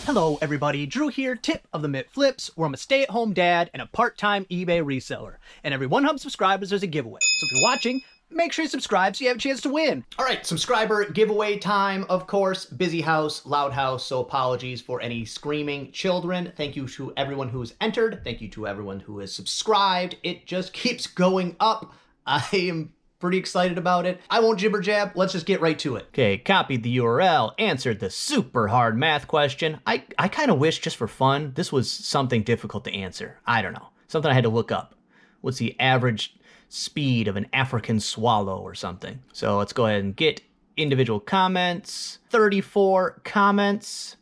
Hello everybody, Drew here, tip of the Mitt Flips, where I'm a stay-at-home dad and a part-time eBay reseller. And every 100 subscribers there's a giveaway. So if you're watching, make sure you subscribe so you have a chance to win. Alright, subscriber giveaway time, of course. Busy house, loud house, so apologies for any screaming children. Thank you to everyone who's entered. Thank you to everyone who has subscribed. It just keeps going up. I am pretty excited about it. I won't jibber jab, let's just get right to it. Okay, copied the URL, answered the super hard math question. I kind of wish, just for fun, this was something difficult to answer. I don't know, something I had to look up. What's the average speed of an African swallow or something? So let's go ahead and get individual comments. 34 comments.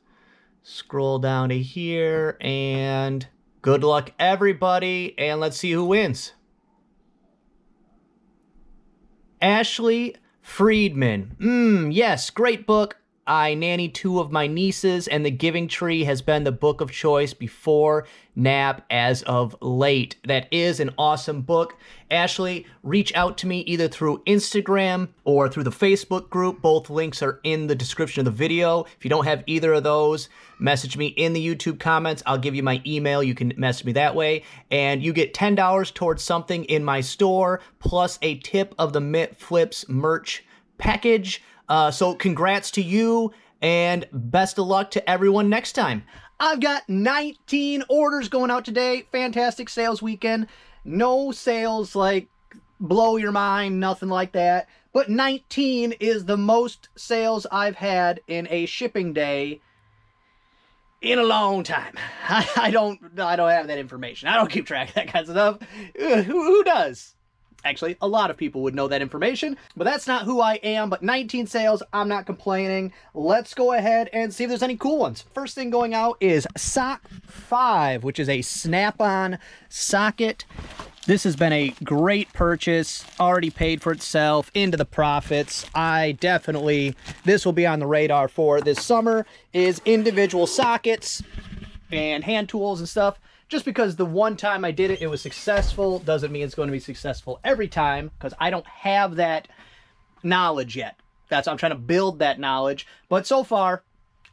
Scroll down to here, and good luck everybody, and let's see who wins. Ashley Friedman. Yes, great book. I nanny 2 of my nieces, and The Giving Tree has been the book of choice before nap as of late. That is an awesome book. Ashley, reach out to me either through Instagram or through the Facebook group. Both links are in the description of the video. If you don't have either of those, message me in the YouTube comments. I'll give you my email. You can message me that way. And you get $10 towards something in my store, plus a tip of the Mitt Flips merch package. So congrats to you, and best of luck to everyone next time. I've got 19 orders going out today. Fantastic sales weekend. No sales like blow your mind, nothing like that. But 19 is the most sales I've had in a shipping day in a long time. I don't have that information. I don't keep track of that kind of stuff. Who does? Actually, a lot of people would know that information, but that's not who I am. But 19 sales, I'm not complaining. Let's go ahead and see if there's any cool ones. First thing going out is Sock 5, which is a snap-on socket. This has been a great purchase, already paid for itself, into the profits. This will be on the radar for this summer, is individual sockets and hand tools and stuff. Just because the one time I did it, it was successful, doesn't mean it's going to be successful every time, because I don't have that knowledge yet. I'm trying to build that knowledge. But so far,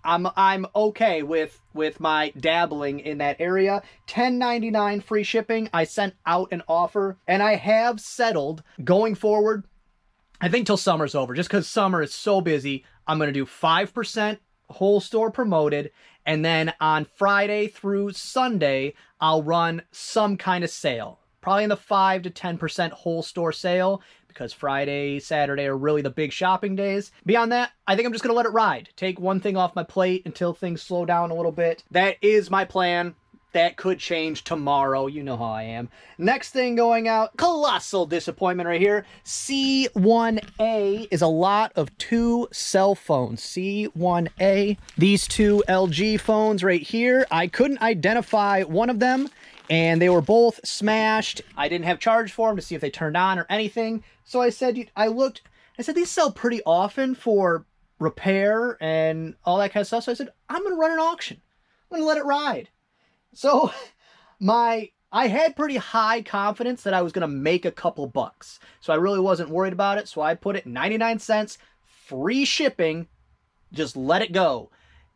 I'm okay with my dabbling in that area. $10.99 free shipping. I sent out an offer, and I have settled going forward, I think till summer's over, just because summer is so busy. I'm going to do 5% whole store promoted, and then on Friday through Sunday, I'll run some kind of sale. Probably in the 5 to 10% whole store sale, because Friday, Saturday are really the big shopping days. Beyond that, I think I'm just going to let it ride. Take one thing off my plate until things slow down a little bit. That is my plan. That could change tomorrow. You know how I am. Next thing going out, colossal disappointment right here. C1A is a lot of 2 cell phones. C1A. These 2 LG phones right here. I couldn't identify one of them, and they were both smashed. I didn't have charge for them to see if they turned on or anything. So I said, I said, these sell pretty often for repair and all that kind of stuff. So I said, I'm going to run an auction. I'm going to let it ride. So I had pretty high confidence that I was going to make a couple bucks. So I really wasn't worried about it. So I put it 99 cents, free shipping, just let it go.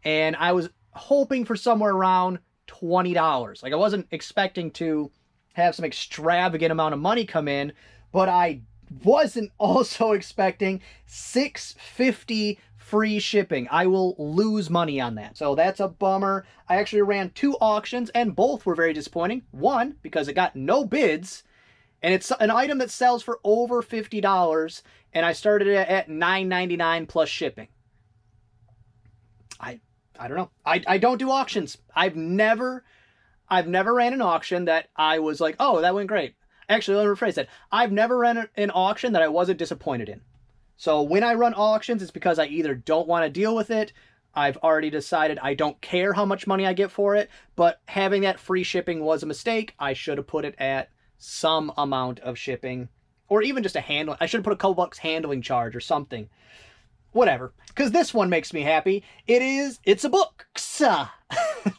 And I was hoping for somewhere around $20. Like, I wasn't expecting to have some extravagant amount of money come in, but I wasn't also expecting $6.50 free shipping. I will lose money on that. So that's a bummer. I actually ran 2 auctions, and both were very disappointing. One, because it got no bids, and it's an item that sells for over $50, and I started it at $9.99 plus shipping. I don't know. I don't do auctions. I've never ran an auction that I was like, oh, that went great. Actually, let me rephrase that. I've never ran an auction that I wasn't disappointed in. So when I run auctions, it's because I either don't want to deal with it, I've already decided I don't care how much money I get for it, but having that free shipping was a mistake. I should have put it at some amount of shipping, or even just a handle. I should have put a couple bucks handling charge or something. Whatever, because this one makes me happy. It's a book.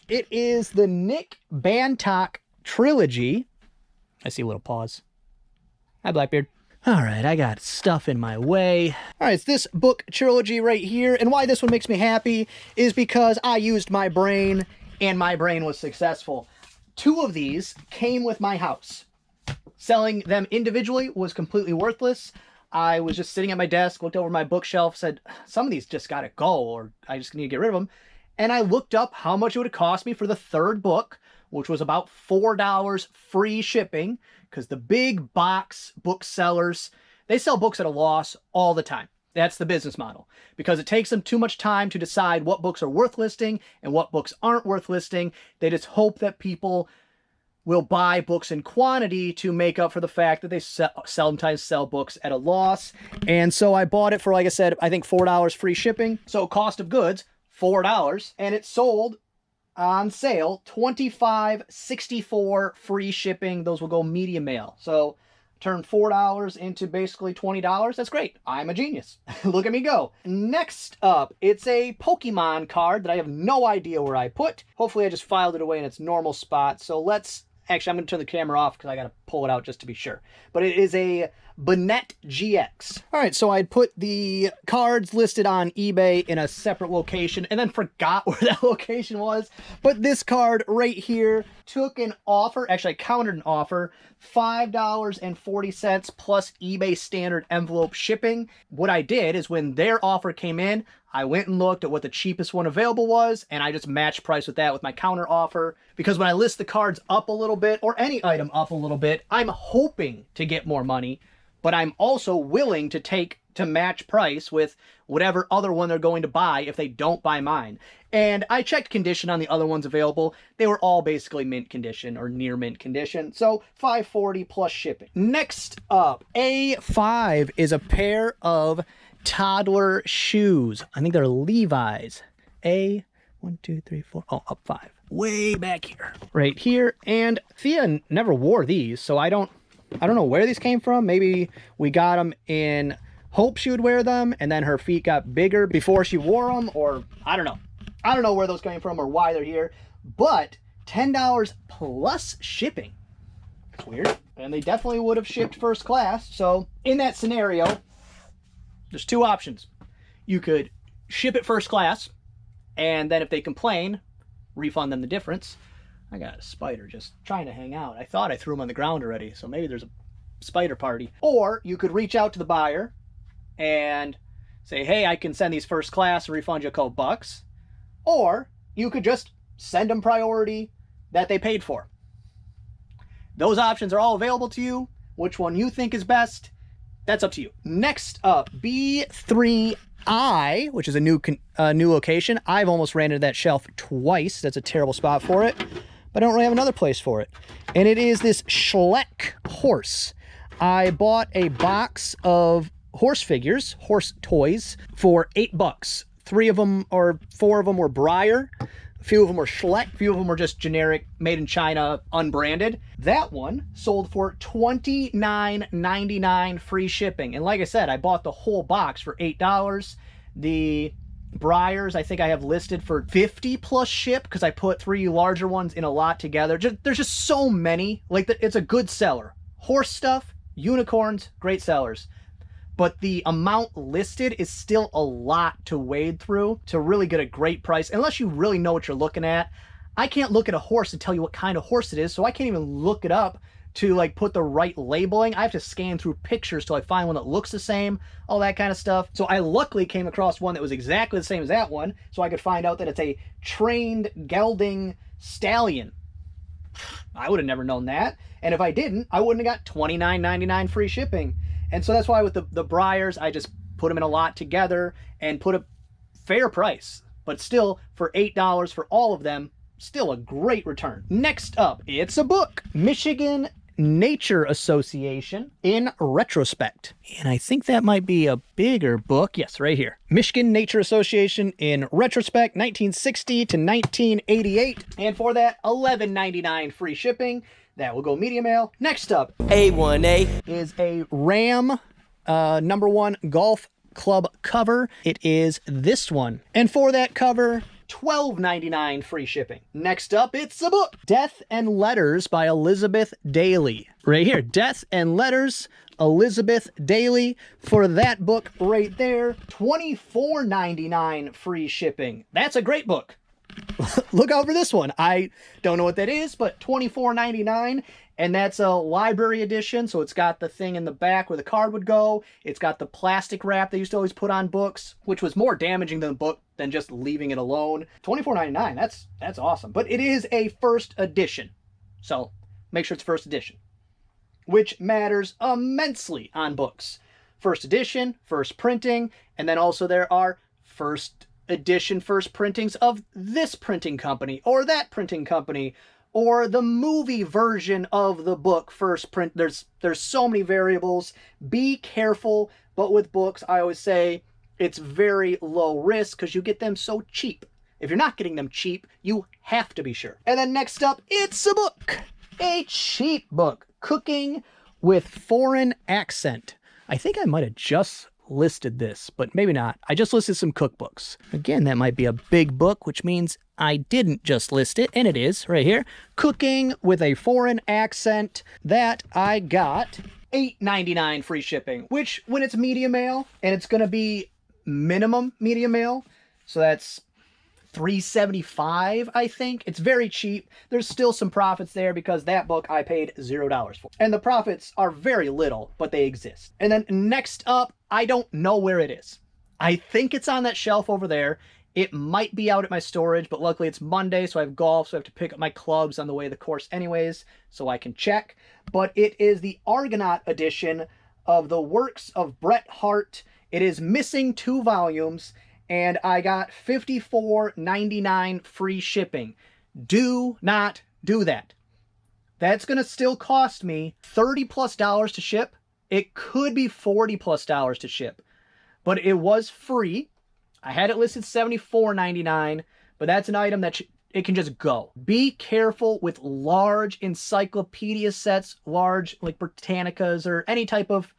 It is the Nick Bantock trilogy. I see a little pause. Hi, Blackbeard. All right, I got stuff in my way. All right, it's this book trilogy right here. And why this one makes me happy is because I used my brain and my brain was successful. 2 of these came with my house. Selling them individually was completely worthless. I was just sitting at my desk, looked over my bookshelf, said, some of these just gotta go, or I just need to get rid of them. And I looked up how much it would cost me for the 3rd book, which was about $4 free shipping, because the big box booksellers, they sell books at a loss all the time. That's the business model, because it takes them too much time to decide what books are worth listing and what books aren't worth listing. They just hope that people will buy books in quantity to make up for the fact that they sometimes sell books at a loss. And so I bought it for, like I said, I think $4 free shipping. So cost of goods, $4, and it sold on sale, $25.64 free shipping. Those will go media mail. So turn $4 into basically $20. That's great. I'm a genius. Look at me go. Next up, it's a Pokemon card that I have no idea where I put. Hopefully I just filed it away in its normal spot. So actually, I'm going to turn the camera off because I got to pull it out just to be sure. But it is a Bonnet GX. All right, so I'd put the cards listed on eBay in a separate location and then forgot where that location was. But this card right here took an offer. Actually, I countered an offer, $5.40 plus eBay standard envelope shipping. What I did is when their offer came in, I went and looked at what the cheapest one available was, and I just matched price with that with my counter offer. Because when I list the cards up a little bit, or any item up a little bit, I'm hoping to get more money, but I'm also willing to match price with whatever other one they're going to buy if they don't buy mine. And I checked condition on the other ones available. They were all basically mint condition or near mint condition. So $5.40 plus shipping. Next up, A5 is a pair of toddler shoes. I think they're Levi's. Up 5. Way back here. Right here. And Thea never wore these, so I don't know where these came from. Maybe we got them in hope she would wear them, and then her feet got bigger before she wore them, or I don't know. I don't know where those came from or why they're here, but $10 plus shipping. That's weird. And they definitely would have shipped first class. So in that scenario, there's 2 options. You could ship it first class, and then if they complain, refund them the difference. I got a spider just trying to hang out. I thought I threw him on the ground already, so maybe there's a spider party. Or you could reach out to the buyer and say, hey, I can send these first class and refund you a couple bucks. Or you could just send them priority that they paid for. Those options are all available to you. Which one you think is best, that's up to you. Next up, B3I, which is a new location. I've almost ran into that shelf twice. That's a terrible spot for it, but I don't really have another place for it. And it is this Schleck horse. I bought a box of horse figures, horse toys, for $8. 3 of them or 4 of them were Breyer. A few of them were Schleck. A few of them were just generic, made in China, unbranded. That one sold for $29.99 free shipping. And like I said, I bought the whole box for $8. The Breyers, I think I have listed for $50 plus ship because I put 3 larger ones in a lot together. There's just so many. Like, it's a good seller. Horse stuff, unicorns, great sellers. But the amount listed is still a lot to wade through to really get a great price. Unless you really know what you're looking at. I can't look at a horse and tell you what kind of horse it is, so I can't even look it up to like put the right labeling. I have to scan through pictures till I find one that looks the same, all that kind of stuff. So I luckily came across one that was exactly the same as that one, so I could find out that it's a trained gelding stallion. I would have never known that. And if I didn't, I wouldn't have got $29.99 free shipping. And so that's why with the Breyers, I just put them in a lot together and put a fair price. But still, for $8 for all of them, still a great return. Next up, it's a book. Michigan Nature Association in Retrospect. And I think that might be a bigger book. Yes, right here. Michigan Nature Association in Retrospect, 1960 to 1988. And for that, $11.99 free shipping. That will go media mail. Next up, A1A, is a Ram #1 golf club cover. It is this one. And for that cover, $12.99 free shipping. Next up, it's a book. Death and Letters by Elizabeth Daly. Right here, Death and Letters Elizabeth Daily for that book right there. $24.99 free shipping. That's a great book. Look out for this one. I don't know what that is, but $24.99, and that's a library edition, so it's got the thing in the back where the card would go. It's got the plastic wrap they used to always put on books, which was more damaging than the book than just leaving it alone. $24.99, that's awesome. But it is a first edition, so make sure it's first edition, which matters immensely on books. First edition, first printing, and then also there are first edition, first printings of this printing company or that printing company, or the movie version of the book first print. There's so many variables. Be careful, but with books, I always say it's very low risk because you get them so cheap. If you're not getting them cheap, you have to be sure. And then next up, it's a book. A cheap book. Cooking with Foreign Accent. I think I might have just listed this, but maybe not. I just listed some cookbooks. Again, that might be a big book, which means I didn't just list it, and it is right here. Cooking with a Foreign Accent. That I got $8.99 free shipping, which when it's medium mail, and it's going to be minimum medium mail, so that's $3.75, I think. It's very cheap. There's still some profits there because that book I paid $0 for. And the profits are very little, but they exist. And then next up, I don't know where it is. I think it's on that shelf over there. It might be out at my storage, but luckily it's Monday, so I have golf, so I have to pick up my clubs on the way to the course anyways, so I can check. But it is the Argonaut edition of the works of Bret Harte. It is missing 2 volumes, and I got $54.99 free shipping. Do not do that. That's going to still cost me $30+ to ship. It could be $40+ to ship, but it was free. I had it listed $74.99, but that's an item that it can just go. Be careful with large encyclopedia sets, large like Britannicas or any type of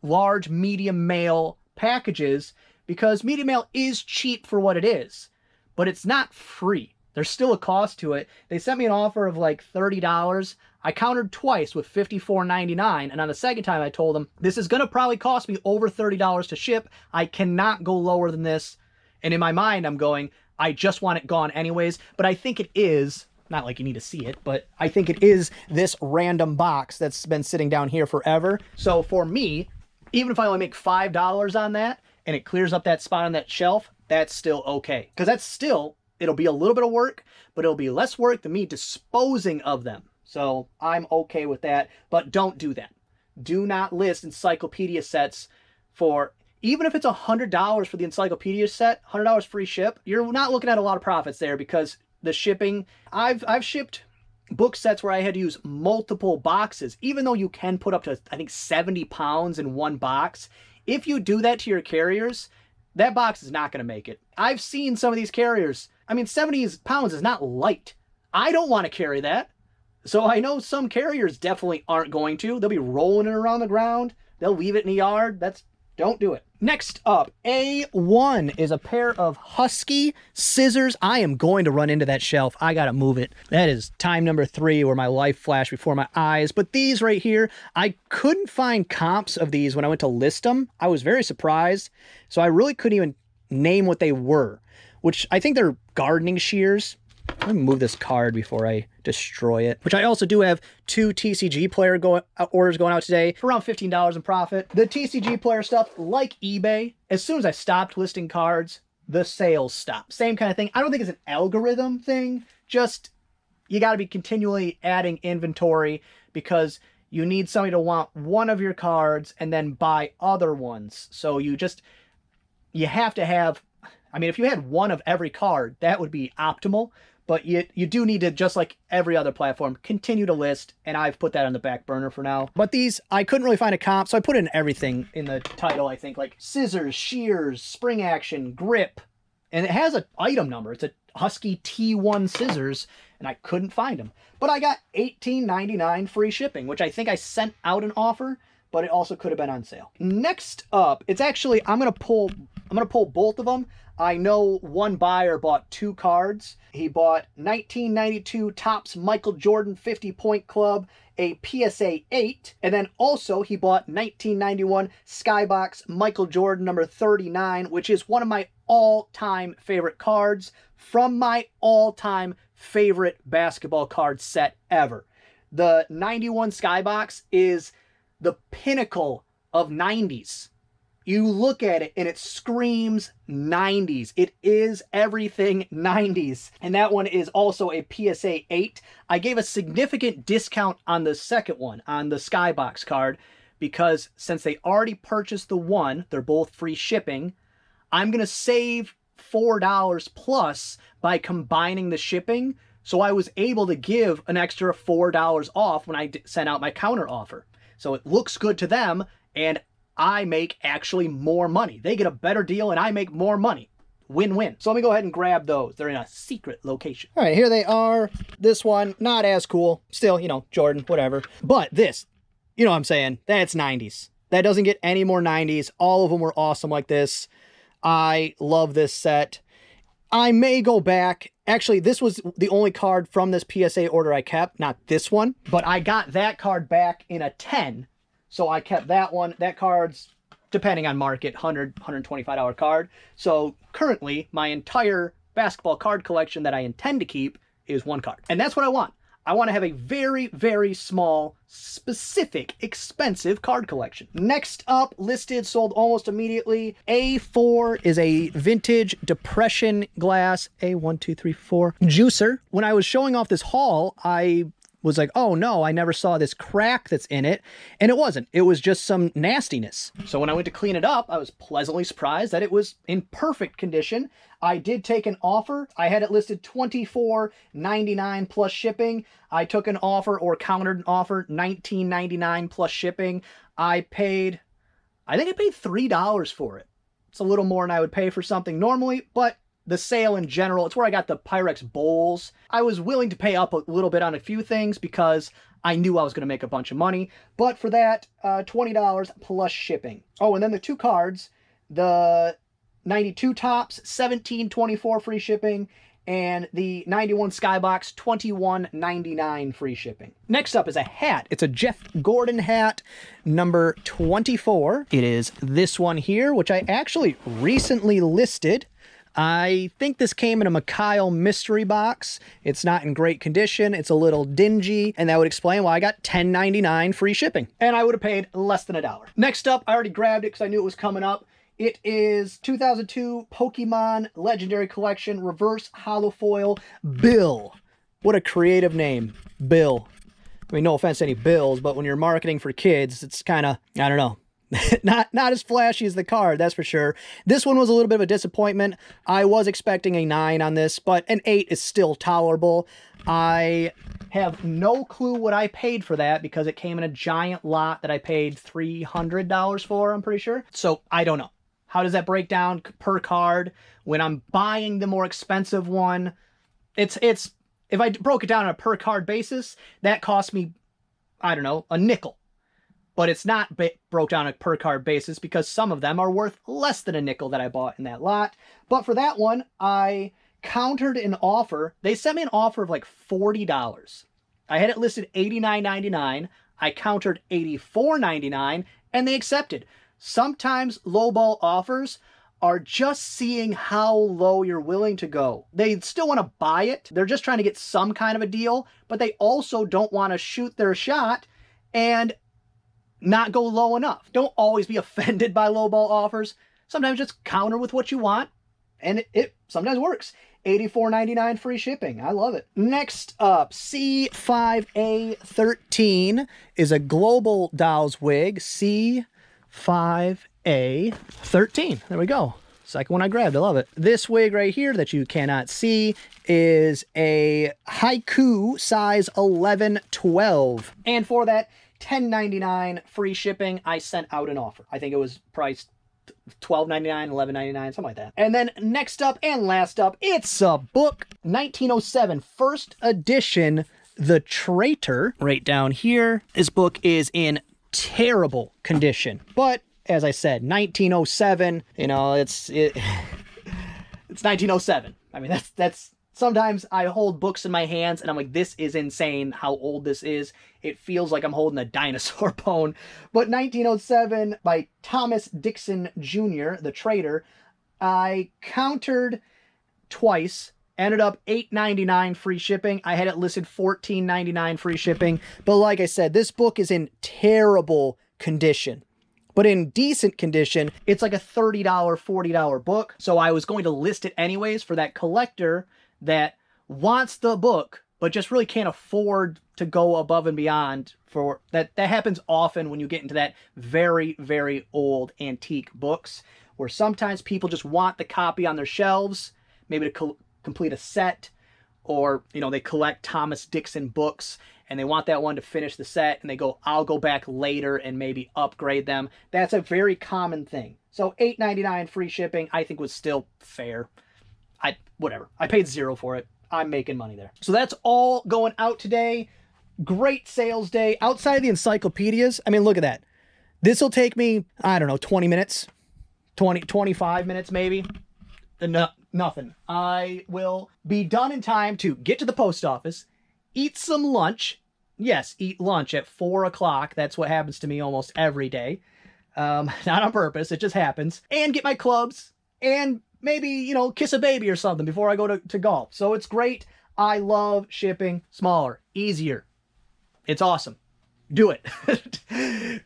large medium mail packages, because medium mail is cheap for what it is, but it's not free. There's still a cost to it. They sent me an offer of like $30. I countered twice with $54.99, and on the second time I told them, this is gonna probably cost me over $30 to ship. I cannot go lower than this. And in my mind, I'm going, I just want it gone anyways, but I think it is, not like you need to see it, but I think it is this random box that's been sitting down here forever. So for me, even if I only make $5 on that, and it clears up that spot on that shelf, that's still okay. Because that's still, it'll be a little bit of work, but it'll be less work than me disposing of them. So I'm okay with that, but don't do that. Do not list encyclopedia sets for, even if it's $100 for the encyclopedia set, $100 free ship, you're not looking at a lot of profits there because the shipping, I've shipped book sets where I had to use multiple boxes, even though you can put up to, I think, 70 pounds in one box. If you do that to your carriers, that box is not going to make it. I've seen some of these carriers. I mean, 70 pounds is not light. I don't want to carry that. So I know some carriers definitely aren't going to. They'll be rolling it around the ground. They'll leave it in the yard. Don't do it. Next up, A1 is a pair of Husky scissors. I am going to run into that shelf. I got to move it. That is time number 3 where my life flashed before my eyes. But these right here, I couldn't find comps of these when I went to list them. I was very surprised. So I really couldn't even name what they were, which I think they're gardening shears. Let me move this card before I destroy it. Which I also do have 2 TCG player orders going out today for around $15 in profit. The TCG player stuff, like eBay, as soon as I stopped listing cards, the sales stopped. Same kind of thing. I don't think it's an algorithm thing. Just, you got to be continually adding inventory because you need somebody to want one of your cards and then buy other ones. So you have to have, I mean, if you had one of every card, that would be optimal. But you do need to, just like every other platform, continue to list, and I've put that on the back burner for now. But these, I couldn't really find a comp, so I put in everything in the title, I think, like scissors, shears, spring action, grip, and it has an item number. It's a Husky T1 scissors, and I couldn't find them. But I got $18.99 free shipping, which I think I sent out an offer, but it also could have been on sale. Next up, it's actually, I'm going to pull I'm going to pull both of them. I know one buyer bought 2 cards. He bought 1992 Topps Michael Jordan 50-point club, a PSA 8, and then also he bought 1991 Skybox Michael Jordan number 39, which is one of my all-time favorite cards from my all-time favorite basketball card set ever. The 91 Skybox is the pinnacle of 90s. You look at it and it screams 90s. It is everything 90s. And that one is also a PSA 8. I gave a significant discount on the second one, on the Skybox card, because since they already purchased the one, they're both free shipping, I'm going to save $4 plus by combining the shipping. So I was able to give an extra $4 off when I sent out my counter offer. So it looks good to them, and I make actually more money. They get a better deal and I make more money. Win-win. So let me go ahead and grab those. They're in a secret location. All right, here they are. This one, not as cool. Still, you know, Jordan, whatever. But this, you know what I'm saying? That's 90s. That doesn't get any more 90s. All of them were awesome like this. I love this set. I may go back. Actually, this was the only card from this PSA order I kept. Not this one. But I got that card back in a 10. So I kept that one. That card's, depending on market, $100, $125 card. So currently, my entire basketball card collection that I intend to keep is one card. And that's what I want. I want to have a very, very small, specific, expensive card collection. Next up, listed, sold almost immediately. A4 is a vintage depression glass, A1234 juicer. When I was showing off this haul, I was like, oh no, I never saw this crack that's in it. And it wasn't. It was just some nastiness. So when I went to clean it up, I was pleasantly surprised that it was in perfect condition. I did take an offer. I had it listed $24.99 plus shipping. I took an offer or countered an offer, $19.99 plus shipping. I think I paid $3 for it. It's a little more than I would pay for something normally, but the sale in general, it's where I got the Pyrex bowls. I was willing to pay up a little bit on a few things because I knew I was going to make a bunch of money. But for that, $20 plus shipping. Oh, and then the 2 cards, the 92 Topps, $17.24 free shipping, and the 91 Skybox, $21.99 free shipping. Next up is a hat. It's a Jeff Gordon hat, number 24. It is this one here, which I actually recently listed. I think this came in a Mikhail mystery box. It's not in great condition. It's a little dingy, and that would explain why I got $10.99 free shipping. And I would have paid less than $1. Next up, I already grabbed it because I knew it was coming up. It is 2002 Pokemon Legendary Collection Reverse Holo Foil Bill. What a creative name, Bill. I mean, no offense to any Bills, but when you're marketing for kids, it's kind of, I don't know. not as flashy as the card, that's for sure. This one was a little bit of a disappointment. I was expecting a 9 on this, but an 8 is still tolerable. I have no clue what I paid for that because it came in a giant lot that I paid $300 for, I'm pretty sure. So I don't know. How does that break down per card? When I'm buying the more expensive one, it's if I broke it down on a per card basis, that cost me, I don't know, a nickel. But it's not broke down on a per card basis because some of them are worth less than a nickel that I bought in that lot. But for that one, I countered an offer. They sent me an offer of like $40. I had it listed $89.99. I countered $84.99 and they accepted. Sometimes lowball offers are just seeing how low you're willing to go. They still want to buy it. They're just trying to get some kind of a deal, but they also don't want to shoot their shot and not go low enough. Don't always be offended by lowball offers. Sometimes just counter with what you want, and it sometimes works. $84.99 free shipping. I love it. Next up, C5A13 is a Global Dolls wig. C5A13. There we go. Second one I grabbed. I love it. This wig right here that you cannot see is a Haiku size 11-12. And for that $10.99 free shipping, I sent out an offer. I think it was priced $12.99, $11.99, something like that. And then next up and last up, it's a book, 1907 first edition, The Traitor, right down here. This book is in terrible condition, but as I said, 1907, you know, it's 1907. I mean, that's sometimes I hold books in my hands and I'm like, this is insane how old this is. It feels like I'm holding a dinosaur bone. But 1907 by Thomas Dixon Jr., the trader, I countered twice. Ended up $8.99 free shipping. I had it listed $14.99 free shipping. But like I said, this book is in terrible condition. But in decent condition, it's like a $30, $40 book. So I was going to list it anyways for that collector that wants the book, but just really can't afford to go above and beyond for that. That happens often when you get into that very, very old antique books, where sometimes people just want the copy on their shelves, maybe to complete a set, or, you know, they collect Thomas Dixon books and they want that one to finish the set, and they go, I'll go back later and maybe upgrade them. That's a very common thing. So $8.99 free shipping, I think, was still fair. Whatever. I paid $0 for it. I'm making money there. So that's all going out today. Great sales day. Outside of the encyclopedias, I mean, look at that. This will take me, I don't know, 20 minutes, 25 minutes maybe. No, nothing. I will be done in time to get to the post office, eat some lunch. Yes, eat lunch at 4 o'clock. That's what happens to me almost every day. Not on purpose. It just happens. And get my clubs and maybe, you know, kiss a baby or something before I go to golf. So it's great. I love shipping smaller, easier. It's awesome. Do it.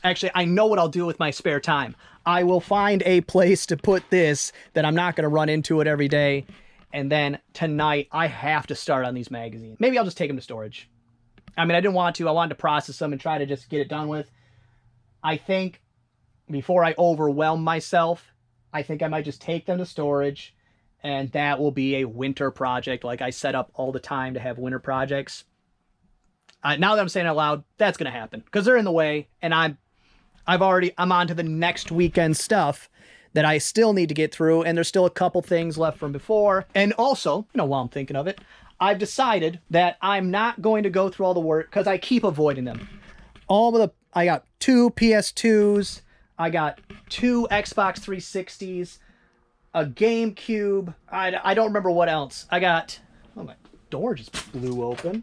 Actually, I know what I'll do with my spare time. I will find a place to put this that I'm not going to run into it every day. And then tonight, I have to start on these magazines. Maybe I'll just take them to storage. I mean, I didn't want to. I wanted to process them and try to just get it done with. I think before I overwhelm myself, I think I might just take them to storage, and that will be a winter project. Like I set up all the time to have winter projects. Now that I'm saying it out loud, that's going to happen because they're in the way, and I'm on to the next weekend stuff that I still need to get through, and there's still a couple things left from before. And also, you know, while I'm thinking of it, I've decided that I'm not going to go through all the work because I keep avoiding them. I got 2 PS2s, I got 2 Xbox 360s, a GameCube. I don't remember what else. I got, oh, my door just blew open.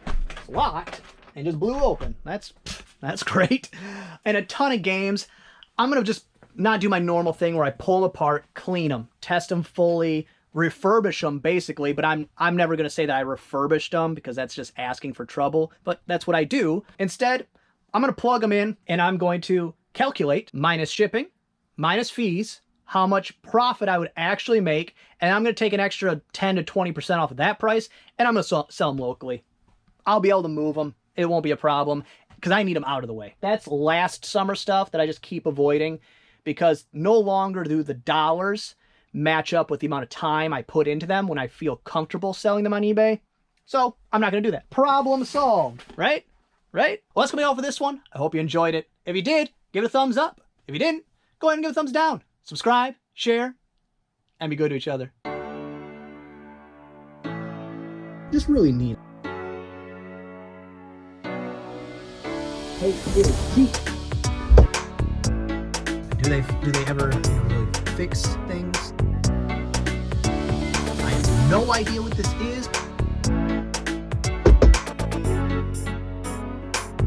It's locked and just blew open. That's great. And a ton of games. I'm going to just not do my normal thing where I pull them apart, clean them, test them fully, refurbish them basically, but I'm never going to say that I refurbished them because that's just asking for trouble, but that's what I do. Instead, I'm going to plug them in and I'm going to calculate minus shipping, minus fees, how much profit I would actually make, and I'm going to take an extra 10 to 20% off of that price, and I'm going to sell them locally. I'll be able to move them. It won't be a problem because I need them out of the way. That's last summer stuff that I just keep avoiding because no longer do the dollars match up with the amount of time I put into them when I feel comfortable selling them on eBay. So I'm not going to do that. Problem solved, right? Right? Well, that's going to be all for this one. I hope you enjoyed it. If you did, give it a thumbs up. If you didn't, go ahead and give it a thumbs down. Subscribe, share, and be good to each other. Just really neat. Hey, little Pete. Do they ever really fix things? I have no idea what this is.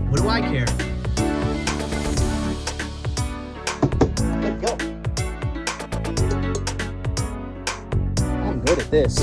What do I care? Let go. I'm good at this.